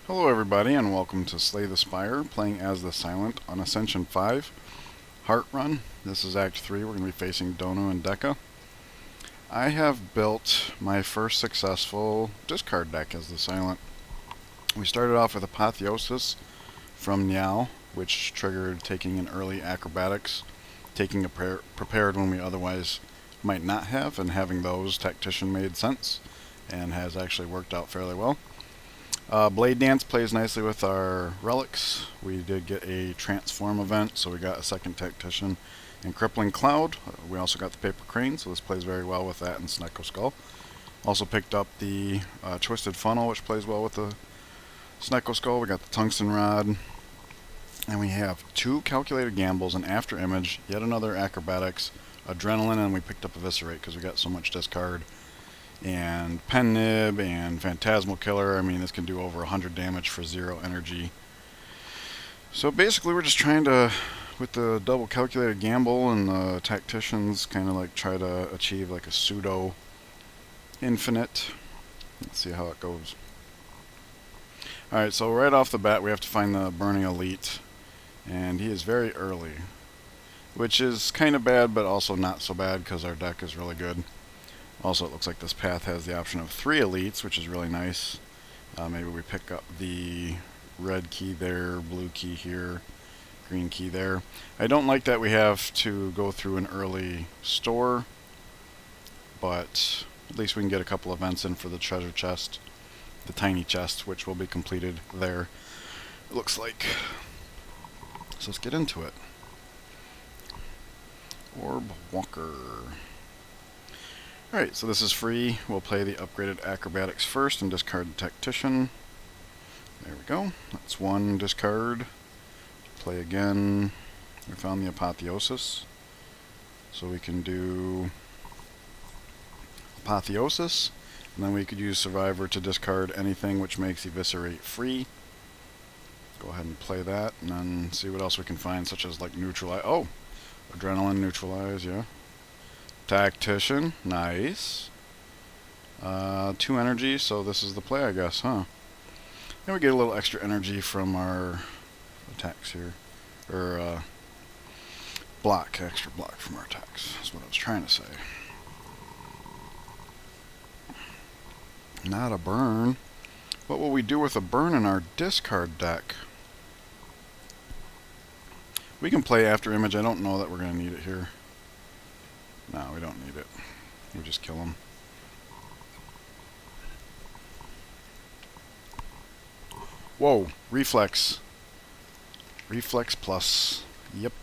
Hello everybody and welcome to Slay the Spire, playing as the Silent on Ascension 5, Heart Run. This is Act 3, we're going to be facing Donu and Deka. I have built my first successful discard deck as the Silent. We started off with Apotheosis from Niao, which triggered taking an early Acrobatics, taking a prepared when we otherwise might not have, and having those Tactician made sense, and has actually worked out fairly well. Blade Dance plays nicely with our relics. We did get a transform event, so we got a second Tactician and Crippling Cloud. We also got the Paper Crane, so this plays very well with that and Snecko Skull. Also picked up the Twisted Funnel, which plays well with the Snecko Skull. We got the Tungsten Rod. And we have two Calculated Gambles, an After Image, yet another Acrobatics, Adrenaline, and we picked up Eviscerate because we got so much discard. And Pen Nib and Phantasmal Killer. I mean, this can do over 100 damage for 0 energy. So basically we're just trying to, with the double Calculated Gamble and the Tacticians, kind of like try to achieve like a pseudo infinite. Let's see how it goes. Alright, so right off the bat we have to find the Burning Elite, and he is very early, which is kind of bad but also not so bad because our deck is really good. Also, it looks like this path has the option of 3 elites, which is really nice. Maybe we pick up the red key there, blue key here, green key there. I don't like that we have to go through an early store, but at least we can get a couple events in for the treasure chest, the tiny chest, which will be completed there, it looks like. So let's get into it. Orb Walker. Alright, so this is free. We'll play the upgraded Acrobatics first and discard the Tactician. There we go. That's one discard. Play again. We found the Apotheosis. So we can do Apotheosis, and then we could use Survivor to discard anything which makes Eviscerate free. Go ahead and play that, and then see what else we can find, such as like Neutralize. Oh! Adrenaline, Neutralize, yeah. Tactician, nice. 2 energy, so this is the play, I guess, huh? And we get a little extra energy from our attacks here. Or, extra block from our attacks. That's what I was trying to say. Not a burn. What will we do with a burn in our discard deck? We can play After Image. I don't know that we're going to need it here. No, we don't need it. We just kill him. Whoa, Reflex. Reflex plus. Yep.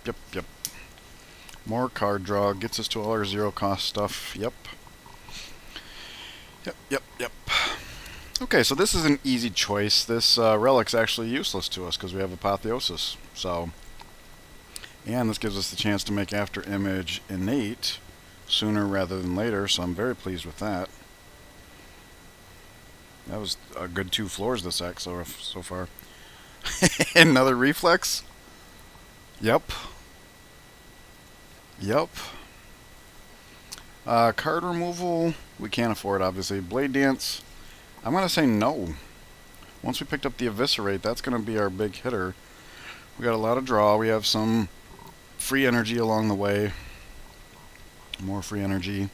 More card draw. Gets us to all our 0 cost stuff. Yep. Okay, so this is an easy choice. This relic's actually useless to us because we have Apotheosis. So, and this gives us the chance to make After Image innate sooner rather than later, so I'm very pleased with that. That was a good 2 floors this act so far. Another Reflex? Yep. Card removal, we can't afford, obviously. Blade Dance, I'm going to say no. Once we picked up the Eviscerate, that's going to be our big hitter. We got a lot of draw, we have some free energy along the way. More free energy,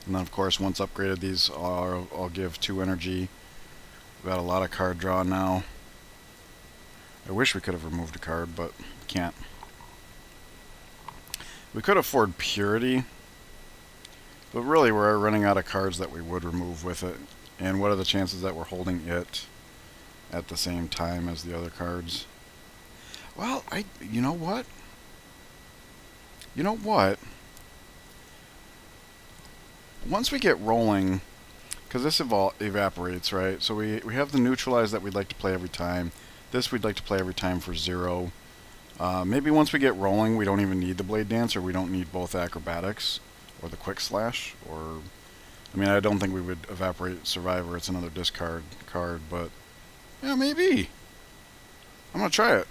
and then of course once upgraded these I'll give 2 energy. We've got a lot of card draw now. I wish we could have removed a card, but can't. We could afford Purity, but really we're running out of cards that we would remove with it, and what are the chances that we're holding it at the same time as the other cards? Well, you know what? Once we get rolling, because this evaporates, right? So we have the Neutralize that we'd like to play every time. This we'd like to play every time for 0. Maybe once we get rolling, we don't even need the Blade Dance, or we don't need both Acrobatics, or the Quick Slash, or... I mean, I don't think we would evaporate Survivor. It's another discard card, but... yeah, maybe. I'm going to try it.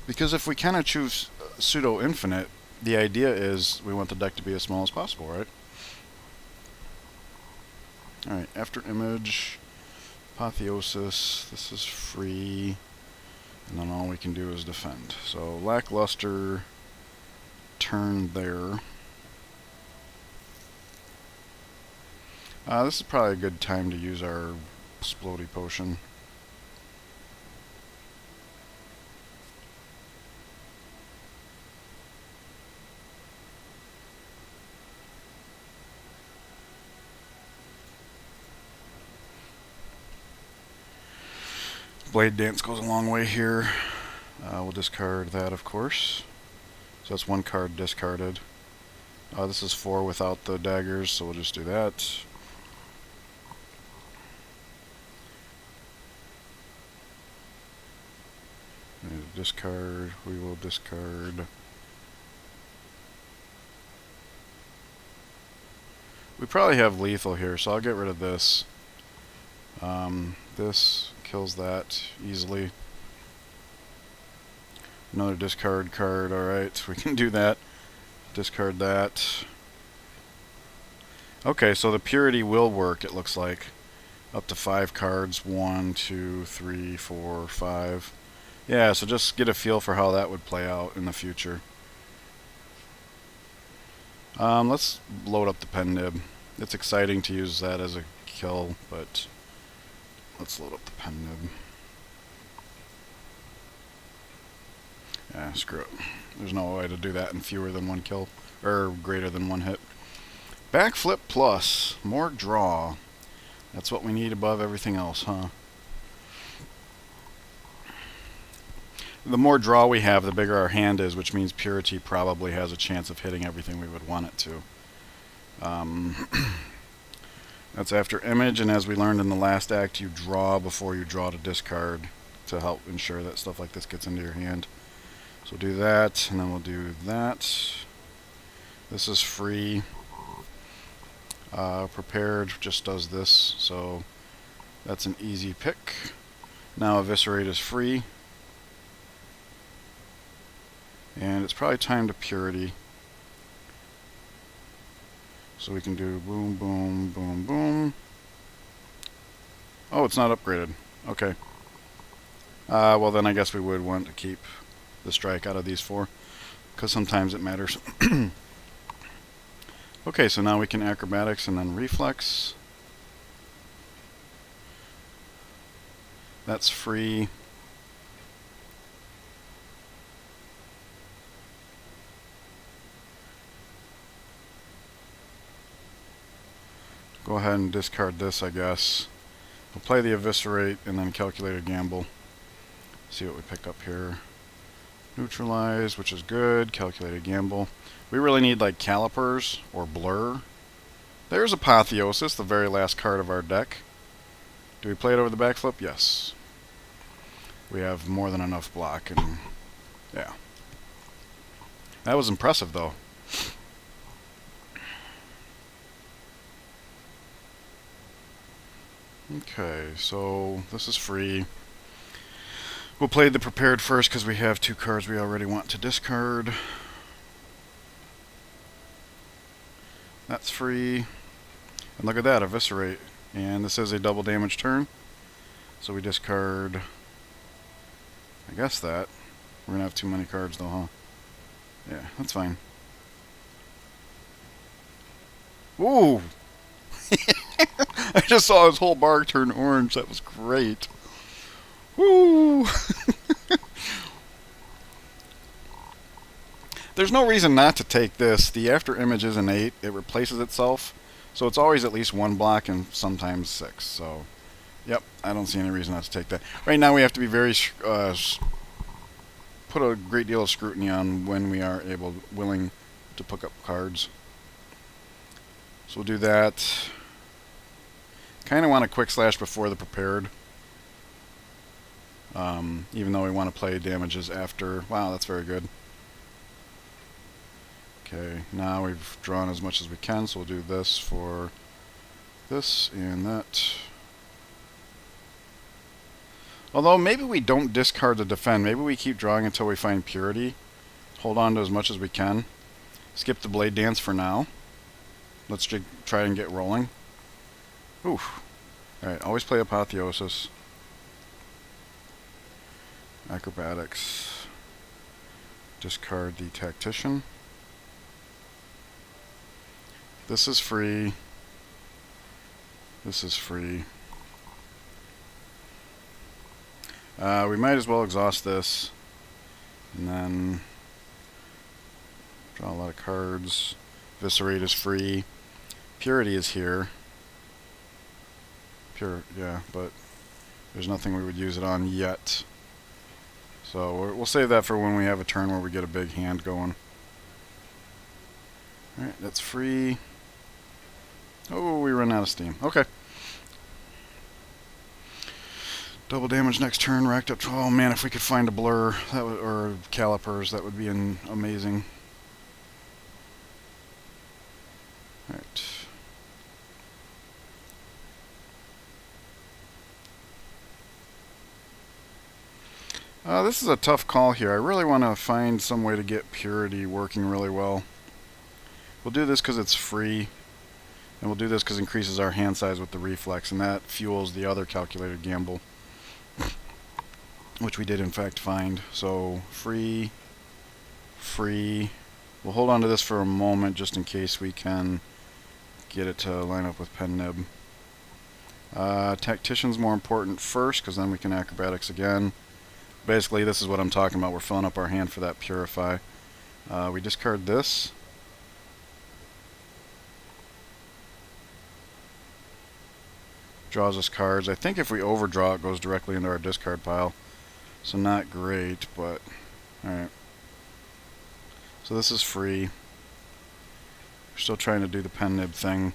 Because if we kind of choose pseudo-infinite, the idea is we want the deck to be as small as possible, right? Alright, after image, apotheosis, this is free, and then all we can do is defend. So lackluster turn there. This is probably a good time to use our explodey potion. Blade Dance goes a long way here. We'll discard that, of course. So that's one card discarded. This is 4 without the daggers, so we'll just do that. Discard, we will discard. We probably have lethal here, so I'll get rid of this. This kills that easily. Another discard card, alright, we can do that. Discard that. Okay, so the purity will work, it looks like. Up to 5 cards. 1, 2, 3, 4, 5. Yeah, so just get a feel for how that would play out in the future. Let's load up the pen nib. It's exciting to use that as a kill, but let's load up the pen nib. Yeah, screw it. There's no way to do that in fewer than 1 kill, or greater than 1 hit. Backflip plus, more draw. That's what we need above everything else, huh? The more draw we have, the bigger our hand is, which means purity probably has a chance of hitting everything we would want it to. That's after image, and as we learned in the last act, you draw before you draw to discard to help ensure that stuff like this gets into your hand. So we'll do that, and then we'll do that. This is free. Prepared just does this, so that's an easy pick. Now Eviscerate is free. And it's probably time to purity. So we can do boom, boom, boom, boom. Oh, it's not upgraded. Okay. Well then I guess we would want to keep the strike out of these 4, because sometimes it matters. Okay, so now we can acrobatics and then reflex. That's free. Go ahead and discard this, I guess. We'll play the Eviscerate and then calculate a gamble. See what we pick up here. Neutralize, which is good. Calculate a gamble. We really need like Calipers or Blur. There's Apotheosis, the very last card of our deck. Do we play it over the backflip? Yes. We have more than enough block, and yeah. That was impressive, though. Okay, so this is free. We'll play the prepared first because we have 2 cards we already want to discard. That's free. And look at that, Eviscerate. And this is a double damage turn. So we discard, I guess that. We're going to have too many cards though, huh? Yeah, that's fine. Ooh! I just saw his whole bar turn orange. That was great. Woo! There's no reason not to take this. The after image is an 8. It replaces itself. So it's always at least 1 block and sometimes 6. So, yep, I don't see any reason not to take that. Right now we have to be very... put a great deal of scrutiny on when we are willing to pick up cards. So we'll do that. Kind of want a quick slash before the prepared. Even though we want to play damages after. Wow, that's very good. Okay, now we've drawn as much as we can, so we'll do this for this and that. Although maybe we don't discard the defend. Maybe we keep drawing until we find purity. Hold on to as much as we can. Skip the blade dance for now. Let's try and get rolling. Oof. Alright, always play Apotheosis. Acrobatics. Discard the Tactician. This is free. This is free. We might as well exhaust this. And then draw a lot of cards. Viscerate is free. Purity is here. Yeah, but there's nothing we would use it on yet. So we'll save that for when we have a turn where we get a big hand going. Alright, that's free. Oh, we run out of steam. Okay. Double damage next turn, racked up. Oh man, if we could find a blur or calipers, that would be amazing. Alright. This is a tough call here. I really want to find some way to get Purity working really well. We'll do this because it's free. And we'll do this because it increases our hand size with the reflex, and that fuels the other calculated gamble, which we did in fact find. So free, free. We'll hold on to this for a moment just in case we can get it to line up with Pen Nib. Tactician's more important first because then we can acrobatics again. Basically, this is what I'm talking about. We're filling up our hand for that Purify. We discard this. Draws us cards. I think if we overdraw, it goes directly into our discard pile. So not great, but alright. So this is free. We're still trying to do the Pen Nib thing.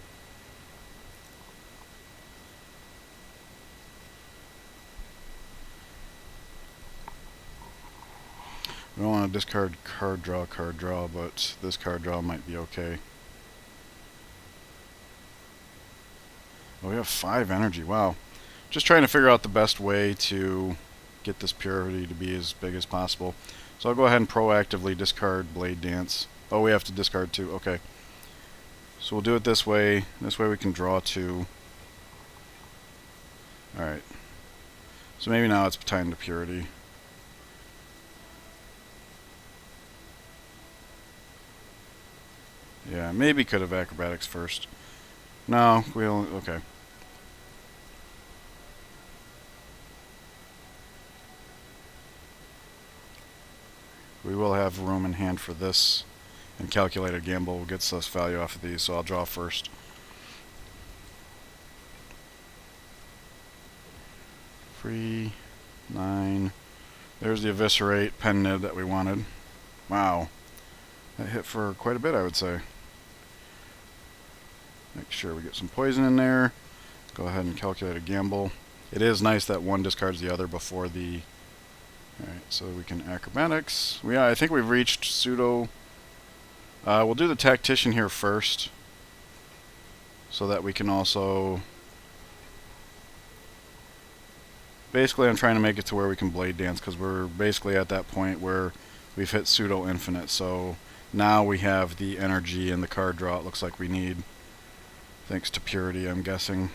We don't want to discard card draw, but this card draw might be okay. Oh, we have 5 energy. Wow. Just trying to figure out the best way to get this Purity to be as big as possible. So I'll go ahead and proactively discard Blade Dance. Oh, we have to discard 2. Okay. So we'll do it this way. This way we can draw 2. Alright. So maybe now it's time to Purity. Yeah, maybe could have acrobatics first. No, we'll... okay. We will have room in hand for this, and calculated gamble gets us value off of these, so I'll draw first. Free, 9. There's the Eviscerate Pen Nib that we wanted. Wow. That hit for quite a bit, I would say. Make sure we get some poison in there. Go ahead and calculate a gamble. It is nice that one discards the other before the... Alright, so we can acrobatics. Yeah, I think we've reached pseudo. We'll do the Tactician here first, so that we can also... Basically, I'm trying to make it to where we can Blade Dance, because we're basically at that point where we've hit pseudo infinite. So now we have the energy and the card draw it looks like we need. Thanks to Purity, I'm guessing.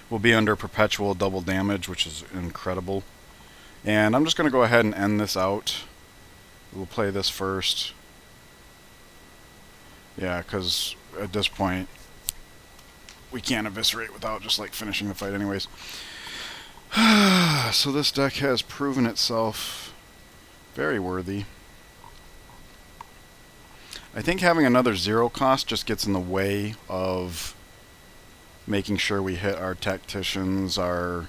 We'll be under perpetual double damage, which is incredible. And I'm just going to go ahead and end this out. We'll play this first. Yeah, because at this point, we can't eviscerate without just like finishing the fight anyways. So this deck has proven itself very worthy. I think having another 0 cost just gets in the way of making sure we hit our Tacticians, our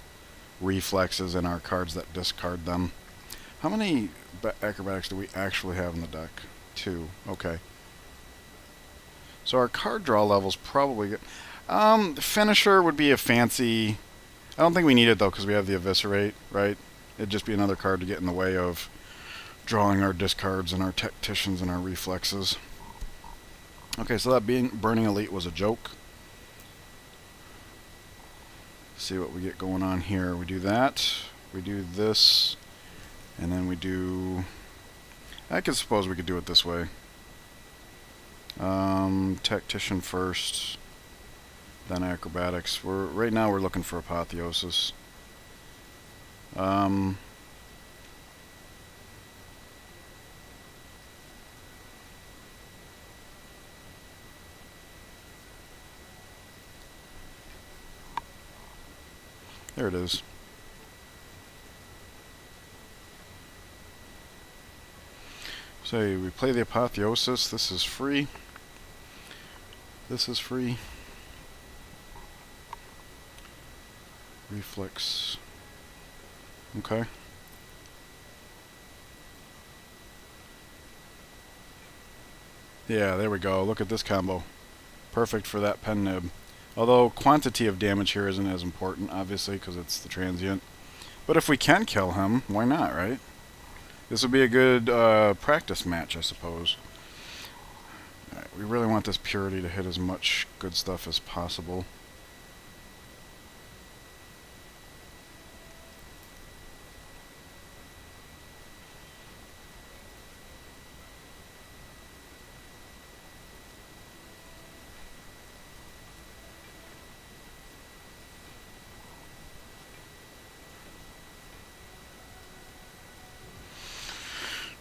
reflexes, and our cards that discard them. How many acrobatics do we actually have in the deck? 2. Okay. So our card draw level's probably good. The Finisher would be a fancy... I don't think we need it, though, because we have the Eviscerate, right? It'd just be another card to get in the way of drawing our discards and our Tacticians and our reflexes. Okay, so that being Burning Elite was a joke. See what we get going on here. We do that, we do this, and then we do... I could suppose we could do it this way. Tactician first, then acrobatics. Right now we're looking for apotheosis. There it is. So we play the apotheosis. This is free. This is free. Reflex. Okay. Yeah, there we go. Look at this combo. Perfect for that pen nib. Although quantity of damage here isn't as important, obviously, because it's the transient. But if we can kill him, why not, right? This would be a good practice match, I suppose. Alright, we really want this purity to hit as much good stuff as possible.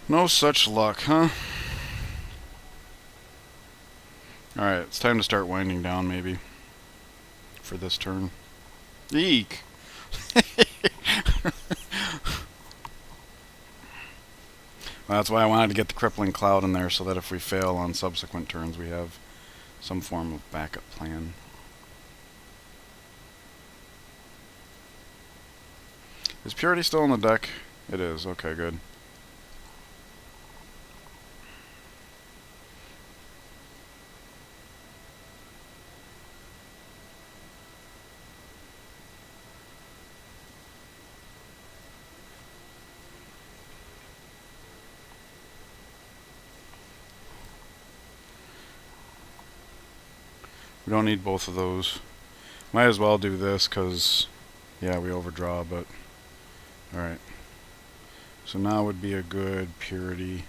No such luck, huh? Alright, it's time to start winding down, maybe. For this turn. Eek! Well, that's why I wanted to get the Crippling Cloud in there, so that if we fail on subsequent turns, we have some form of backup plan. Is Purity still in the deck? It is. Okay, good. We don't need both of those. Might as well do this, because, yeah, we overdraw, but... Alright. So now would be a good Purity.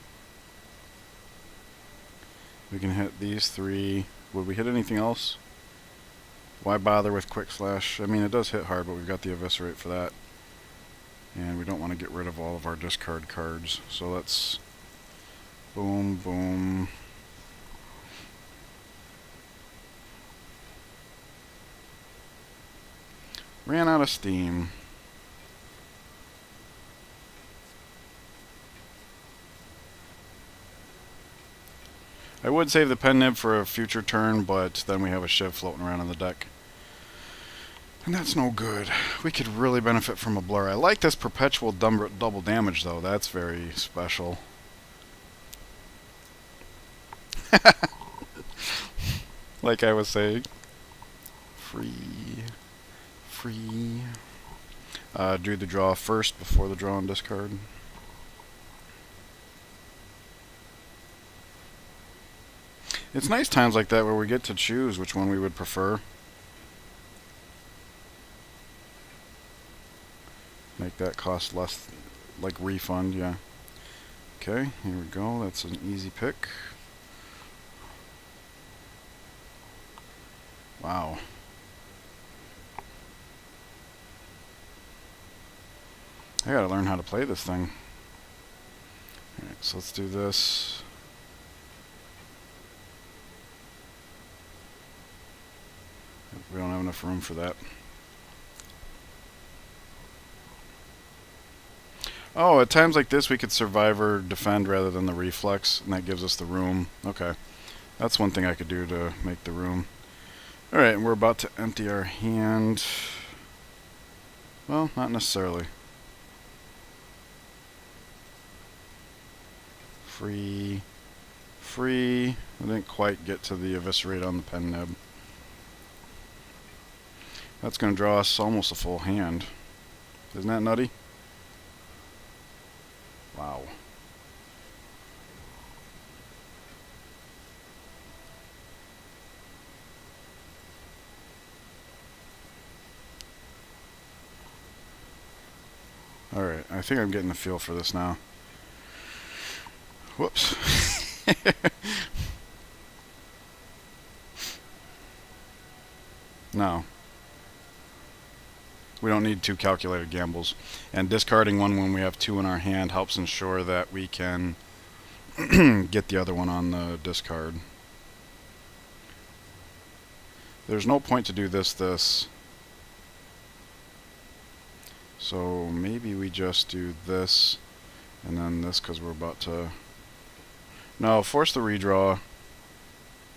We can hit these three. Would we hit anything else? Why bother with Quick Slash? I mean, it does hit hard, but we've got the Eviscerate for that. And we don't want to get rid of all of our discard cards. So let's... Boom, boom... Ran out of steam. I would save the pen nib for a future turn, but then we have a Shiv floating around in the deck. And that's no good. We could really benefit from a blur. I like this perpetual double damage, though. That's very special. Like I was saying. Free. Do the draw first before the draw and discard. It's nice times like that where we get to choose which one we would prefer. Make that cost less, like refund, yeah. Okay, here we go. That's an easy pick. Wow. I gotta learn how to play this thing. Alright, so let's do this. We don't have enough room for that. Oh, at times like this we could survive or defend rather than the reflex, and that gives us the room. Okay. That's one thing I could do to make the room. Alright, and we're about to empty our hand. Well, not necessarily. Free. I didn't quite get to the Eviscerate on the pen nib. That's going to draw us almost a full hand. Isn't that nutty? Wow. Alright, I think I'm getting the feel for this now. Whoops. No. We don't need 2 calculated gambles. And discarding one when we have 2 in our hand helps ensure that we can get the other one on the discard. There's no point to do this. So maybe we just do this and then this because we're about to... No, force the redraw.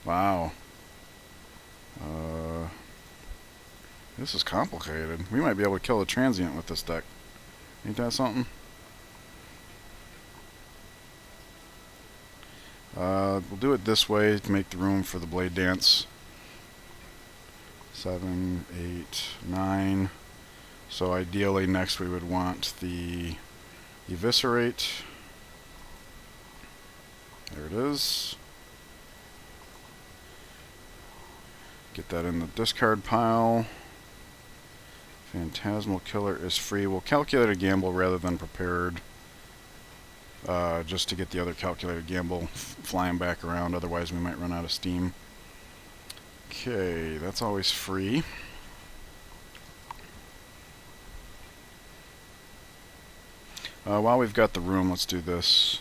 Wow. This is complicated. We might be able to kill a transient with this deck. Ain't that something? We'll do it this way to make the room for the Blade Dance. 7, 8, 9. So ideally next we would want the Eviscerate. There it is. Get that in the discard pile. Phantasmal Killer is free. We'll calculate a gamble rather than prepared. Just to get the other calculated gamble flying back around, otherwise we might run out of steam. Okay, that's always free. While we've got the room, let's do this.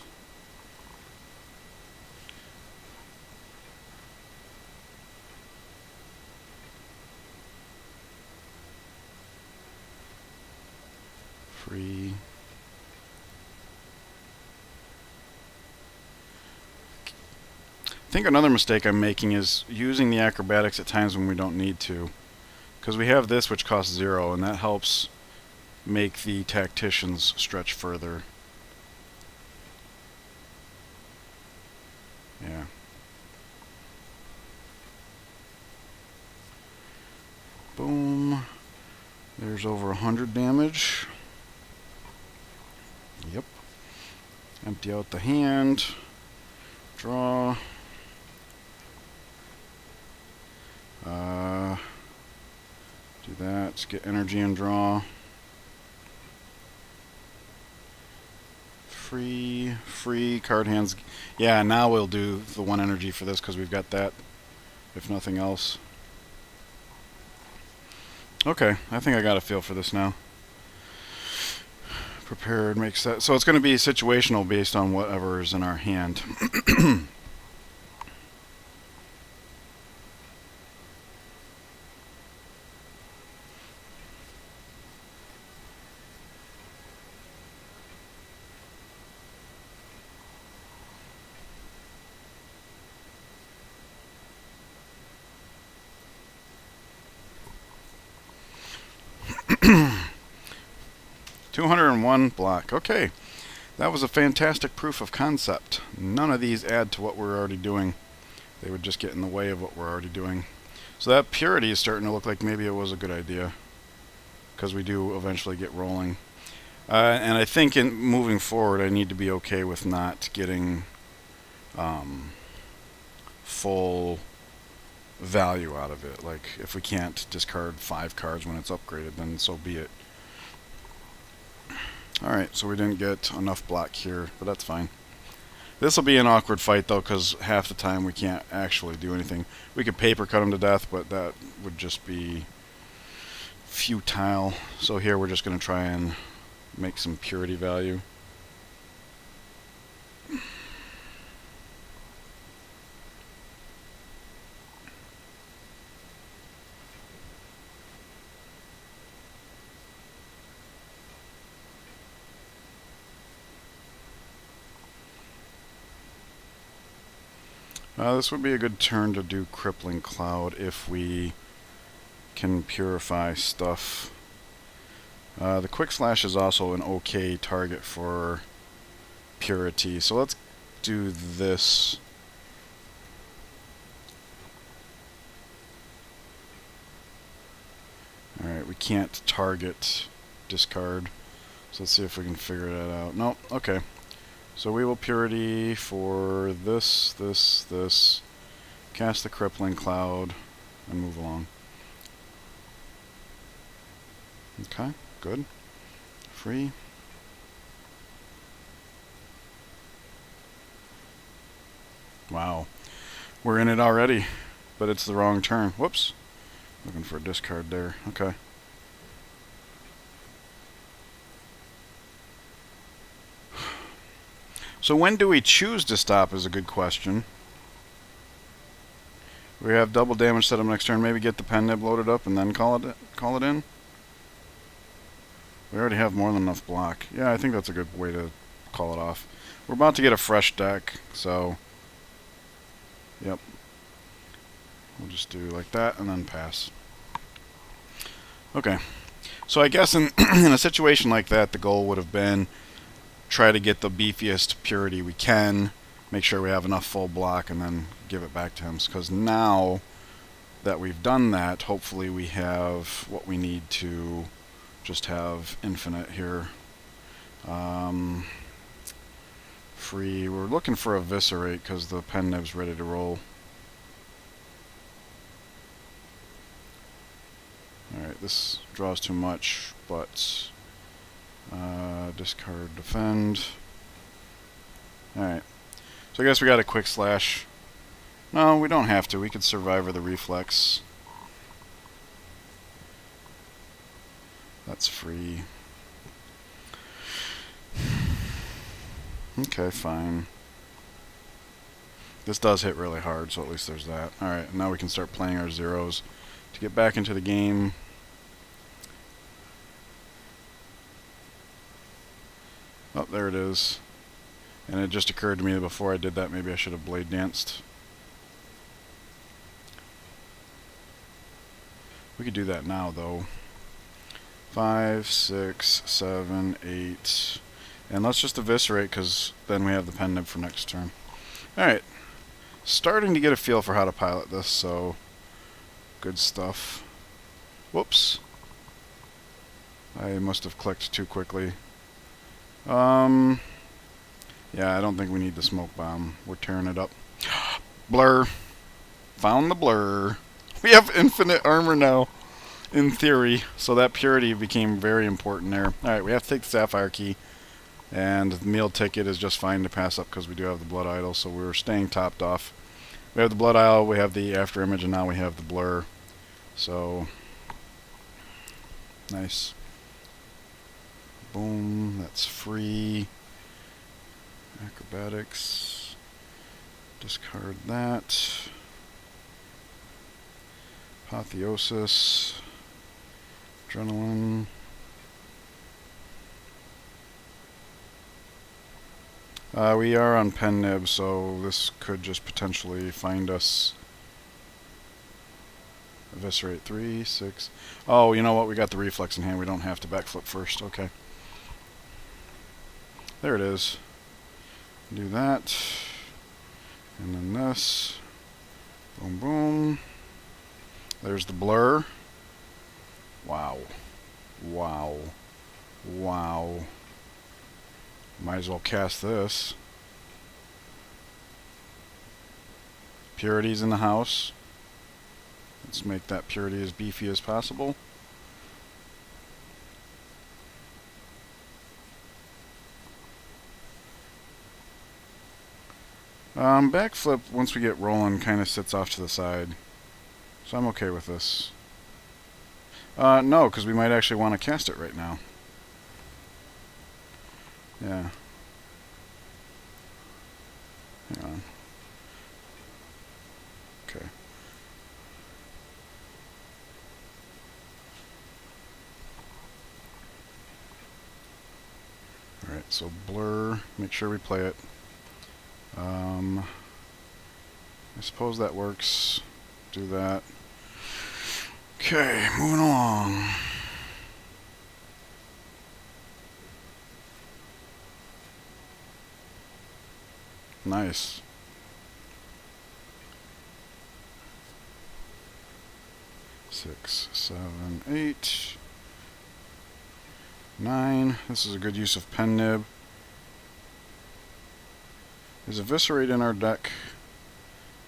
Free. I think another mistake I'm making is using the acrobatics at times when we don't need to. Because we have this which costs 0, and that helps make the tacticians stretch further. Yeah. Boom. There's over 100 damage. Yep. Empty out the hand. Draw. Do that. Get energy and draw. Free card hands. Yeah, now we'll do the 1 energy for this because we've got that, if nothing else. Okay, I think I got a feel for this now. Prepared makes that. So it's going to be situational based on whatever is in our hand. $201 block. Okay, that was a fantastic proof of concept. None of these add to what we're already doing. They would just get in the way of what we're already doing. So that purity is starting to look like maybe it was a good idea, because we do eventually get rolling. And I think in moving forward, I need to be okay with not getting full value out of it. Like, if we can't discard 5 cards when it's upgraded, then so be it. Alright, so we didn't get enough block here, but that's fine. This will be an awkward fight, though, because half the time we can't actually do anything. We could paper cut him to death, but that would just be futile. So here we're just going to try and make some purity value. This would be a good turn to do Crippling Cloud if we can purify stuff. The Quick Slash is also an okay target for purity, so let's do this. Alright, we can't target discard, so let's see if we can figure that out. Nope, okay. So we will purity for this, cast the Crippling Cloud, and move along. Okay, good. Free. Wow. We're in it already, but it's the wrong turn. Whoops. Looking for a discard there. Okay. So when do we choose to stop is a good question. We have double damage set up next turn. Maybe get the pen nib loaded up and then call it in. We already have more than enough block. Yeah, I think that's a good way to call it off. We're about to get a fresh deck, so yep. We'll just do like that and then pass. Okay. So I guess in in a situation like that, the goal would have been try to get the beefiest purity we can, make sure we have enough full block, and then give it back to him. Because now that we've done that, hopefully we have what we need to just have infinite here. Free. We're looking for Eviscerate because the pen nib's ready to roll. Alright, this draws too much, but discard, defend. Alright. So I guess we got a quick slash. No, we don't have to. We could Survivor the reflex. That's free. Okay, fine. This does hit really hard, so at least there's that. Alright, now we can start playing our zeros to get back into the game. Oh, there it is. And it just occurred to me that before I did that, maybe I should have blade danced. We could do that now, though. 5, 6, 7, 8. And let's just Eviscerate, because then we have the pen nib for next turn. Alright. Starting to get a feel for how to pilot this, so good stuff. Whoops. I must have clicked too quickly. Yeah, I don't think we need the smoke bomb. We're tearing it up. Blur. Found the blur. We have infinite armor now, in theory, so that purity became very important there. Alright, we have to take the Sapphire Key, and the meal ticket is just fine to pass up because we do have the Blood Idol, so we're staying topped off. We have the Blood Idol, we have the After Image, and now we have the Blur. So, nice. Boom, that's free. Acrobatics. Discard that. Apotheosis. Adrenaline. We are on pen nib, so this could just potentially find us. Eviscerate 3, 6. Oh, you know what? We got the reflex in hand. We don't have to backflip first. Okay. There it is. Do that. And then this. Boom, boom. There's the blur. Wow. Wow. Wow. Might as well cast this. Purity's in the house. Let's make that purity as beefy as possible. Backflip, once we get rolling, kind of sits off to the side. So I'm okay with this. No, because we might actually want to cast it right now. Yeah. Hang on. Okay. Alright, so blur, make sure we play it. I suppose that works. Do that. Okay, moving along. Nice. Six, 7, 8, 9. This is a good use of pen nib. Is Eviscerate in our deck?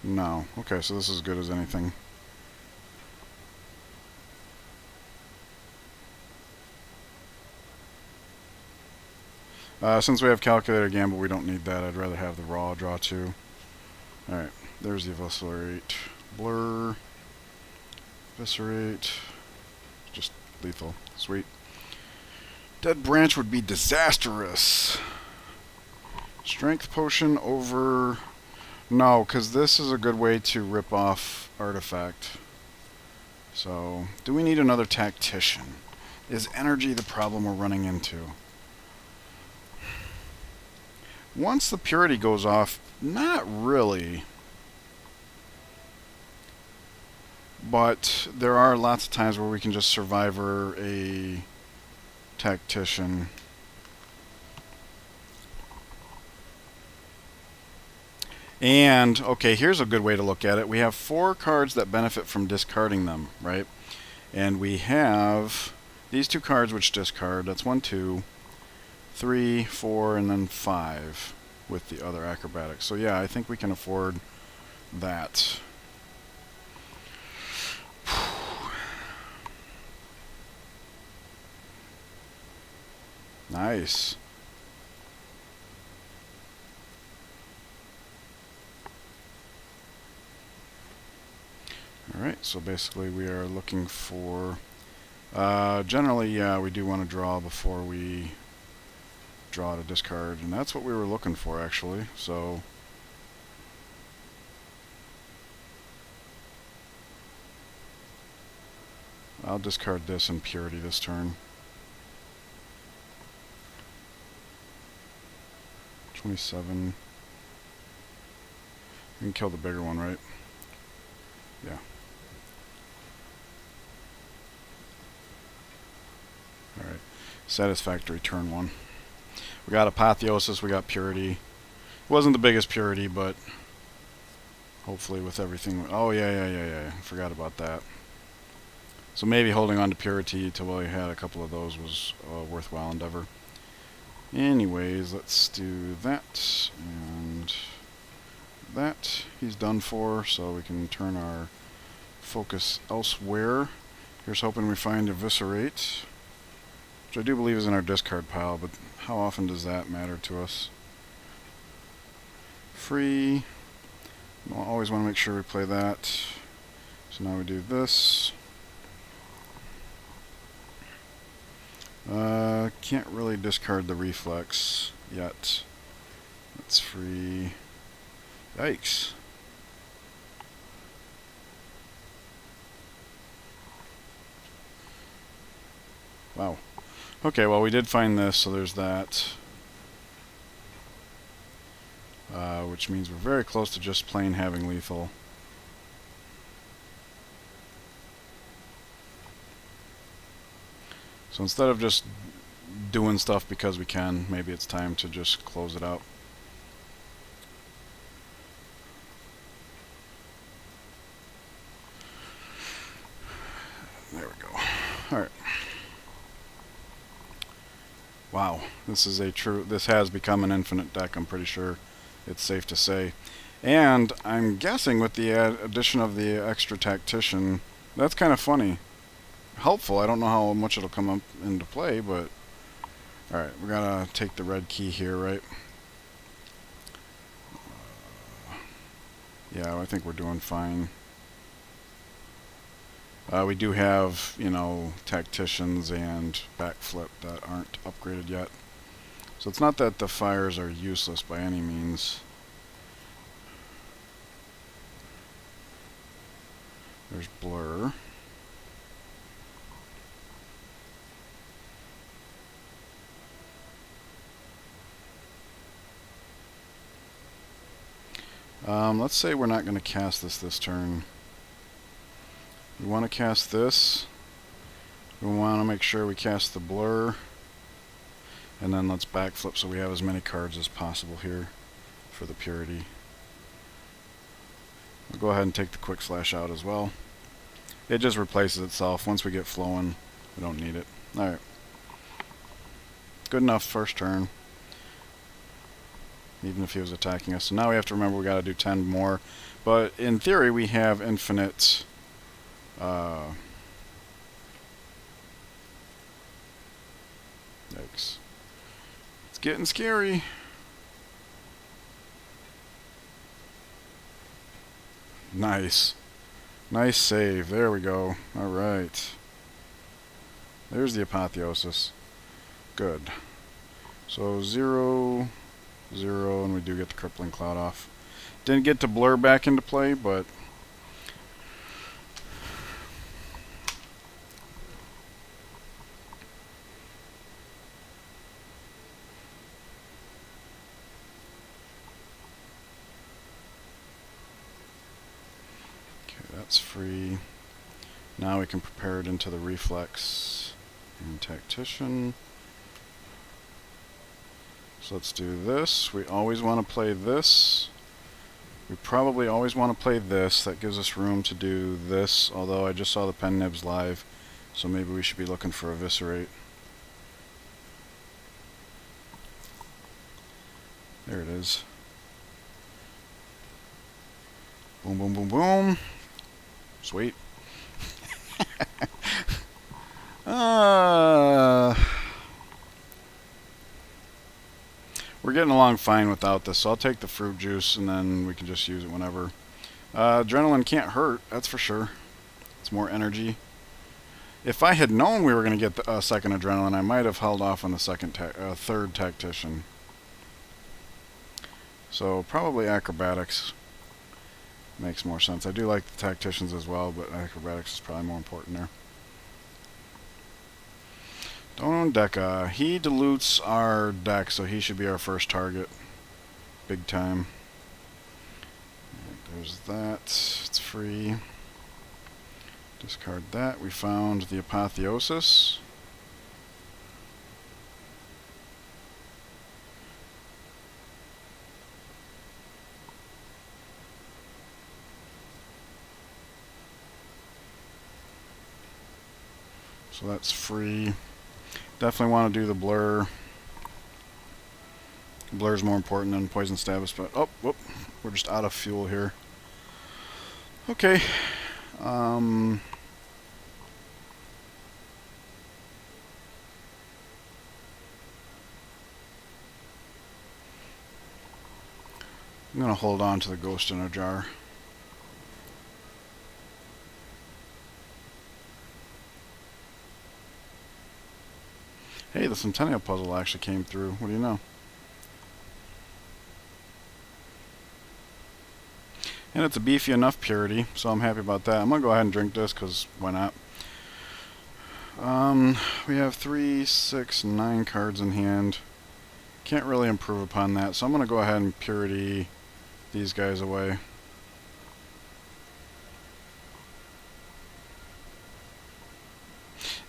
No. Okay, so this is as good as anything. Since we have Calculator Gamble, we don't need that. I'd rather have the raw draw 2. Alright, there's the Eviscerate. Blur. Eviscerate. Just lethal. Sweet. Dead branch would be disastrous. Strength potion over... No, because this is a good way to rip off artifact. So, do we need another tactician? Is energy the problem we're running into? Once the purity goes off, not really. But there are lots of times where we can just survivor a tactician. And, okay, here's a good way to look at it. We have 4 cards that benefit from discarding them, right? And we have these 2 cards which discard. That's 1, 2, 3, 4, and then 5 with the other acrobatics. So yeah, I think we can afford that. Nice. Alright, so basically we are looking for... generally, yeah, we do want to draw before we draw to discard, and that's what we were looking for, actually. So... I'll discard this in purity this turn. 27. We can kill the bigger one, right? Yeah. Alright. Satisfactory turn 1. We got Apotheosis, we got Purity. It wasn't the biggest Purity, but hopefully with everything... Oh, yeah. I forgot about that. So maybe holding on to Purity till we had a couple of those was a worthwhile endeavor. Anyways, let's do that and that. He's done for, so we can turn our focus elsewhere. Here's hoping we find Eviscerate, which I do believe is in our discard pile, but how often does that matter to us? Free. We'll always want to make sure we play that. So now we do this. Can't really discard the reflex yet. That's free. Yikes. Wow. Okay, well we did find this, so there's that. Which means we're very close to just plain having lethal. So instead of just doing stuff because we can, maybe it's time to just close it out. There we go. Alright. Wow, this has become an infinite deck, I'm pretty sure it's safe to say. And I'm guessing with the addition of the extra tactician, that's kind of funny. Helpful. I don't know how much it'll come up into play, but alright, we gotta take the red key here, right? Yeah, I think we're doing fine. We do have, you know, tacticians and backflip that aren't upgraded yet. So it's not that the fires are useless by any means. There's blur. Let's say we're not going to cast this turn. We want to cast this. We want to make sure we cast the blur. And then let's backflip so we have as many cards as possible here for the purity. We'll go ahead and take the quick slash out as well. It just replaces itself. Once we get flowing, we don't need it. Alright. Good enough first turn. Even if he was attacking us. So now we have to remember we got to do 10 more. But in theory we have infinite... Yikes. It's getting scary. Nice. Nice save. There we go. Alright. There's the apotheosis. Good. So 0, 0, and we do get the crippling cloud off. Didn't get to blur back into play, but okay, that's free. Now we can prepare it into the reflex and tactician. So let's do this. We always want to play this. We probably always want to play this. That gives us room to do this, although I just saw the pen nibs live, so maybe we should be looking for Eviscerate. There it is. Boom, boom, boom, boom. Sweet. We're getting along fine without this, so I'll take the fruit juice and then we can just use it whenever. Adrenaline can't hurt, that's for sure. It's more energy. If I had known we were going to get the second adrenaline, I might have held off on the third tactician. So probably acrobatics makes more sense. I do like the tacticians as well, but acrobatics is probably more important there. Dono Deca. He dilutes our deck, so he should be our first target. Big time. There's that. It's free. Discard that. We found the apotheosis. So that's free. Definitely want to do the blur. Blur's more important than poison status, but oh, whoop, we're just out of fuel here. Okay. I'm gonna hold on to the ghost in a jar. Hey, the Centennial puzzle actually came through. What do you know? And it's a beefy enough purity, so I'm happy about that. I'm going to go ahead and drink this, because why not? We have 3, 6, 9 cards in hand. Can't really improve upon that, so I'm going to go ahead and purity these guys away.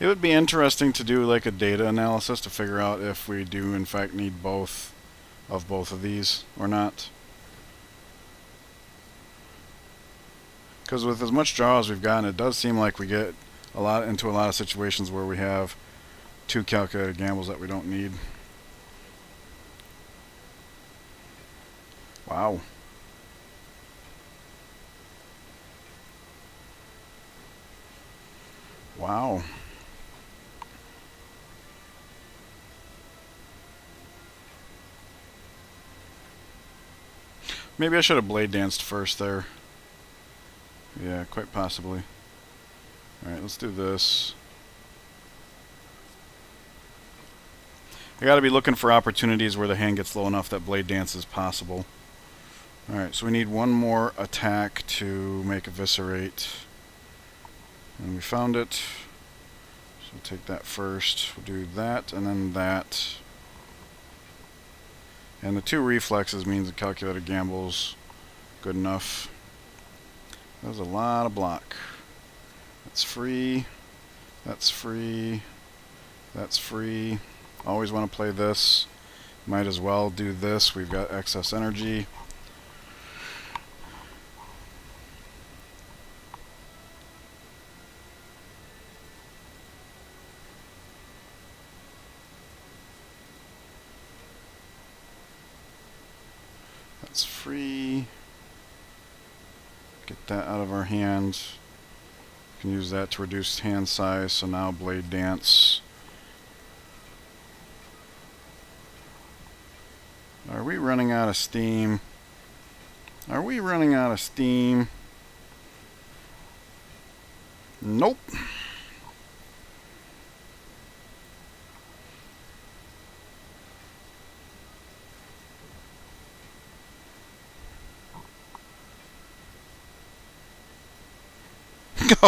It would be interesting to do like a data analysis to figure out if we do in fact need both of these or not. Because with as much draw as we've gotten, it does seem like we get into a lot of situations where we have 2 calculated gambles that we don't need. Wow. Wow. Maybe I should have blade danced first there. Yeah, quite possibly. Alright, let's do this. I gotta be looking for opportunities where the hand gets low enough that blade dance is possible. Alright, so we need one more attack to make Eviscerate. And we found it. So we'll take that first. We'll do that, and then that. And the 2 reflexes means the calculated gamble's good enough. That was a lot of block. That's free. That's free. That's free. Always want to play this. Might as well do this. We've got excess energy. That's free. Get that out of our hands. Can use that to reduce hand size, so now blade dance. Are we running out of steam? Are we running out of steam? Nope.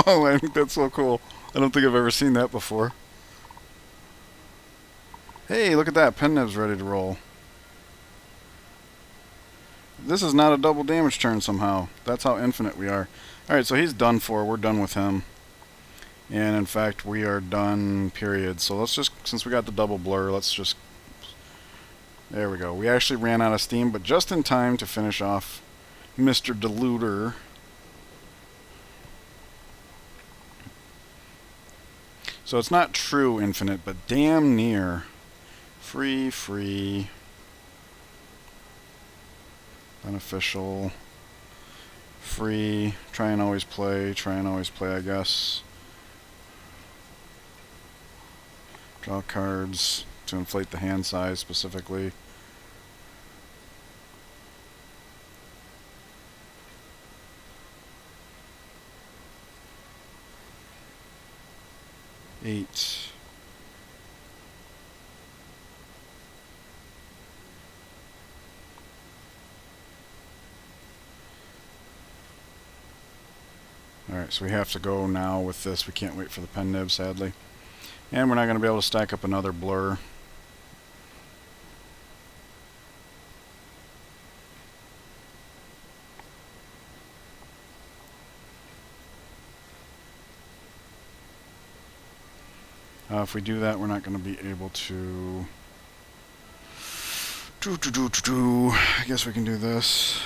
Oh, I think that's so cool. I don't think I've ever seen that before. Hey, look at that. Pen nib's ready to roll. This is not a double damage turn somehow. That's how infinite we are. Alright, so he's done for. We're done with him. And in fact, we are done, period. So let's just, since we got the double blur, let's just... There we go. We actually ran out of steam, but just in time to finish off Mr. Deluder. So it's not true infinite, but damn near. Free. Beneficial. Free. Try and always play, I guess. Draw cards to inflate the hand size specifically. Eight. Alright, so we have to go now with this. We can't wait for the pen nib, sadly. And we're not going to be able to stack up another blur. If we do that, we're not going to be able to... I guess we can do this.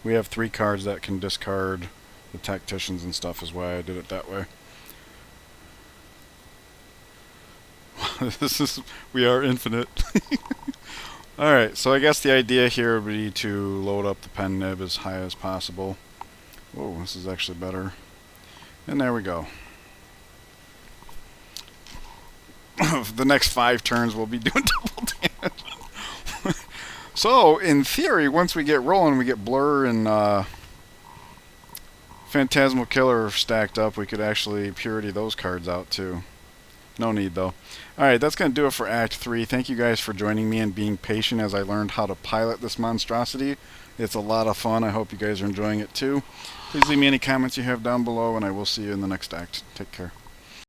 We have 3 cards that can discard the tacticians and stuff, is why I did it that way. We are infinite. Alright, so I guess the idea here would be to load up the pen nib as high as possible. Whoa, this is actually better. And there we go. The next 5 turns we'll be doing double damage. So, in theory, once we get rolling, we get Blur and Phantasmal Killer stacked up, we could actually Purity those cards out too. No need though. Alright, that's going to do it for Act 3. Thank you guys for joining me and being patient as I learned how to pilot this monstrosity. It's a lot of fun. I hope you guys are enjoying it too. Please leave me any comments you have down below, and I will see you in the next act. Take care.